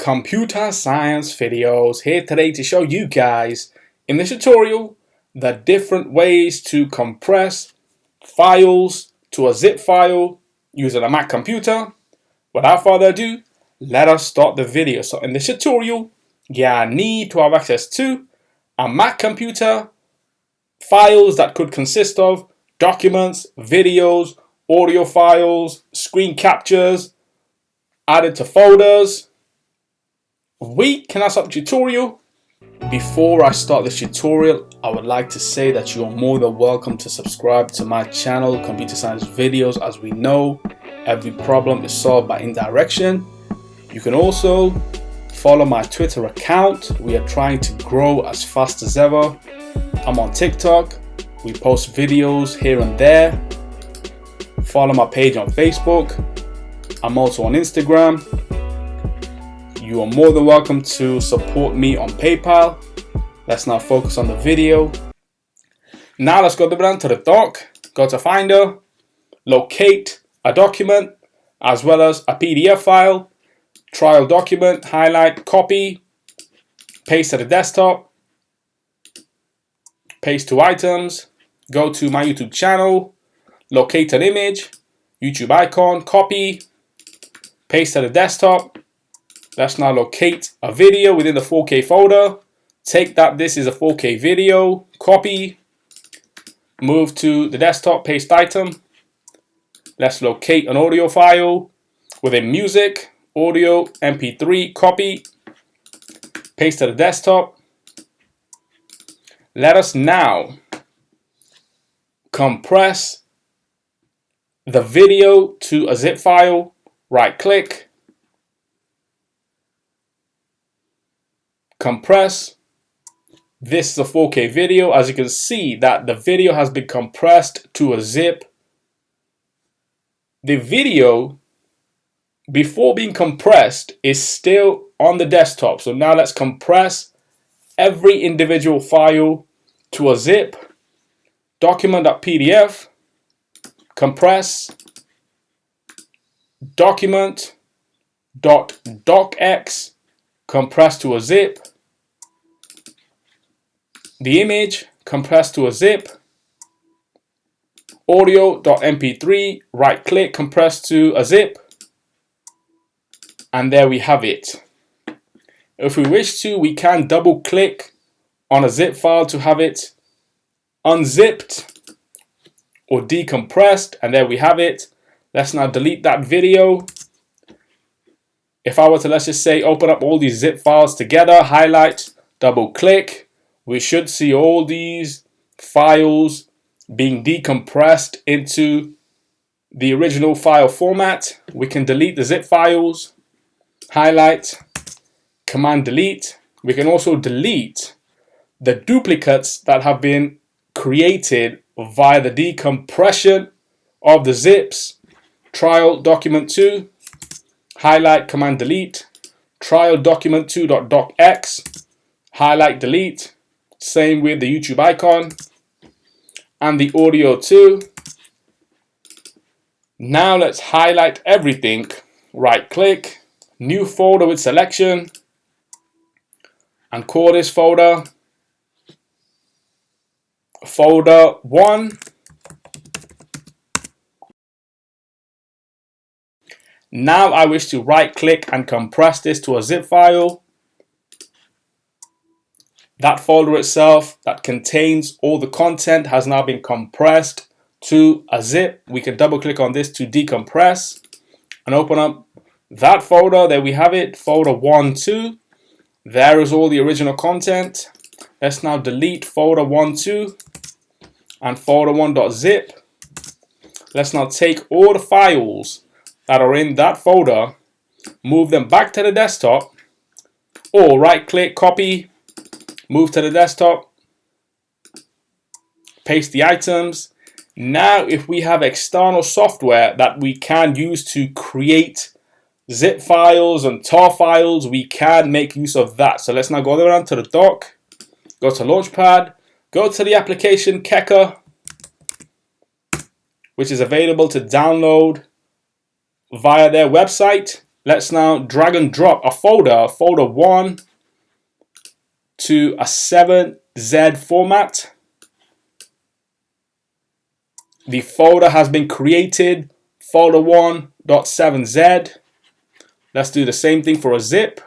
Computer Science Videos here today to show you guys in this tutorial the different ways to compress files to a zip file using a Mac computer. Without further ado, let us start the video. So in this tutorial, you need to have access to a Mac computer, files that could consist of documents, videos, audio files, screen captures, added to folders. We can start the tutorial. Before I start this tutorial, I would like to say that you are more than welcome to subscribe to my channel, Computer Science Videos. As we know, every problem is solved by indirection. You can also follow my Twitter account. We are trying to grow as fast as ever. I'm on TikTok. We post videos here and there. Follow my page on Facebook. I'm also on Instagram. You are more than welcome to support me on PayPal. Let's now focus on the video. Now let's go down to the dock. Go to Finder, locate a document as well as a PDF file, trial document, highlight, copy, paste to the desktop, paste to items, go to my YouTube channel, locate an image, YouTube icon, copy, paste to the desktop. Let's now locate a video within the 4K folder. Take that this is a 4K video, copy, move to the desktop, paste item. Let's locate an audio file within music, audio, MP3, copy, paste to the desktop. Let us now compress the video to a zip file. Right click, compress. This is a 4K video. As you can see that the video has been compressed to a zip. The video before being compressed is still on the desktop. So now let's compress every individual file to a zip. Document.pdf, compress, document.docx, compress to a zip. The image compressed to a zip. Audio.mp3, right click, compress to a zip. And there we have it. If we wish to, we can double click on a zip file to have it unzipped or decompressed, and there we have it. Let's now delete that video. If I were to, let's just say, open up all these zip files together, highlight, double click, we should see all these files being decompressed into the original file format. We can delete the zip files, highlight, command delete. We can also delete the duplicates that have been created via the decompression of the zips. Trial document 2, highlight, command delete, trial document 2.docx, highlight, delete. Same with the YouTube icon and the audio too. Now let's highlight everything. Right click, new folder with selection, and call this folder folder 1. Now I wish to right click and compress this to a zip file. That folder itself that contains all the content has now been compressed to a zip. We can double click on this to decompress and open up that folder. There we have it, folder 1, 2. There is all the original content. Let's now delete folder 1, 2 and folder 1.zip. Let's now take all the files that are in that folder, move them back to the desktop, or right click, copy, move to the desktop, paste the items. Now if we have external software that we can use to create zip files and tar files, we can make use of that. So let's now go down to the dock, go to Launchpad, go to the application Keka, which is available to download via their website. Let's now drag and drop a folder, folder 1, to a 7Z format. The folder has been created, folder 1.7Z. Let's do the same thing for a zip.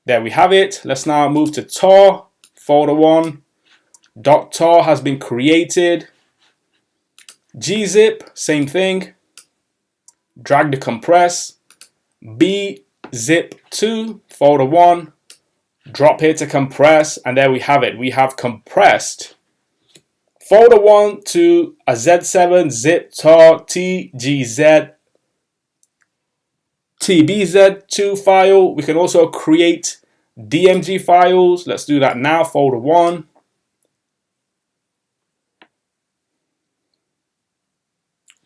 There we have it. Let's now move to tar, folder 1. .tar has been created. Gzip, same thing. Drag the compress. bzip2, folder 1. Drop here to compress, and there we have it. We have compressed folder 1 to a Z7 zip tar tgz tbz2 file. We can also create DMG files. Let's do that now. Folder 1.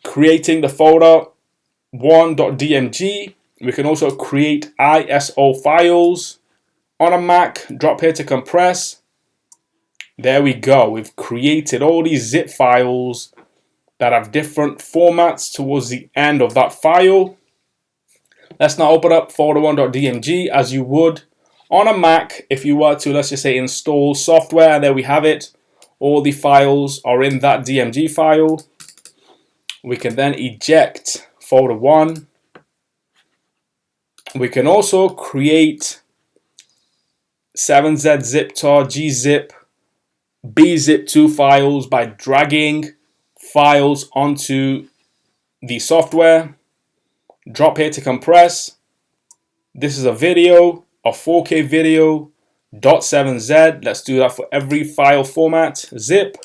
Creating the folder 1.dmg. We can also create ISO files. On a Mac, drop here to compress. There we go. We've created all these zip files that have different formats towards the end of that file. Let's now open up folder 1.dmg as you would on a Mac if you were to, let's just say, install software. There we have it. All the files are in that DMG file. We can then eject folder 1. We can also create 7Z zip tar, gzip, bzip2 files by dragging files onto the software. Drop here to compress. This is a video, a 4K video, .7Z. Let's do that for every file format. Zip,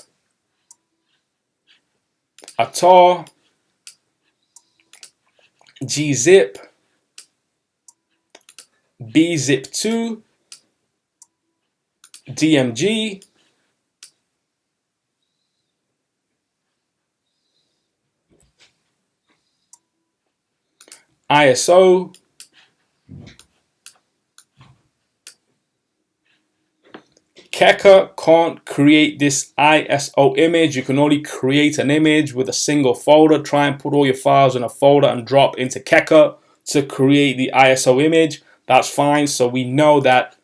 a tar, gzip, bzip2, DMG, ISO, Keka can't create this ISO image. You can only create an image with a single folder. Try and put all your files in a folder and drop into Keka to create the ISO image. That's fine. So we know that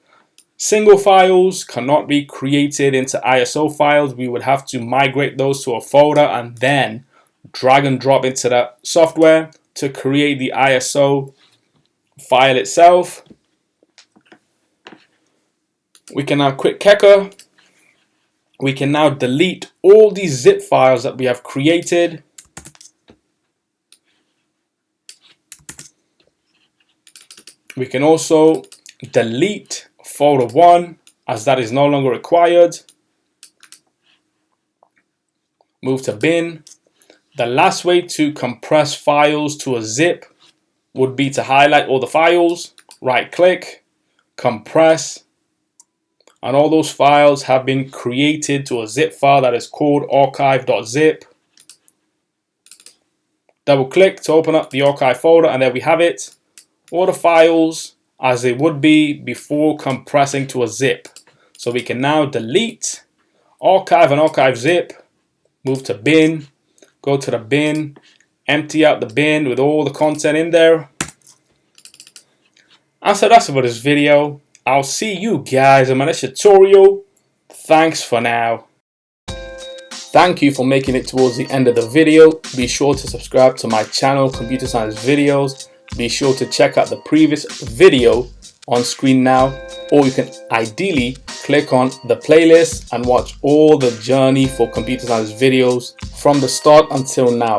single files cannot be created into ISO files. We would have to migrate those to a folder and then drag and drop into the software to create the ISO file itself. We can now quit Keka. We can now delete all these zip files that we have created. We can also delete folder 1 as that is no longer required. Move to bin. The last way to compress files to a zip would be to highlight all the files, right click, compress, and all those files have been created to a zip file that is called archive.zip. Double click to open up the archive folder, and there we have it. All the files as they would be before compressing to a zip. So we can now delete archive and archive zip, move to bin, go to the bin, empty out the bin with all the content in there. And so that's it for this video. I'll see you guys in my next tutorial. Thanks for now. Thank you for making it towards the end of the video. Be sure to subscribe to my channel, Computer Science Videos. Be sure to check out the previous video on screen now, or you can ideally click on the playlist and watch all the journey for computer science videos from the start until now.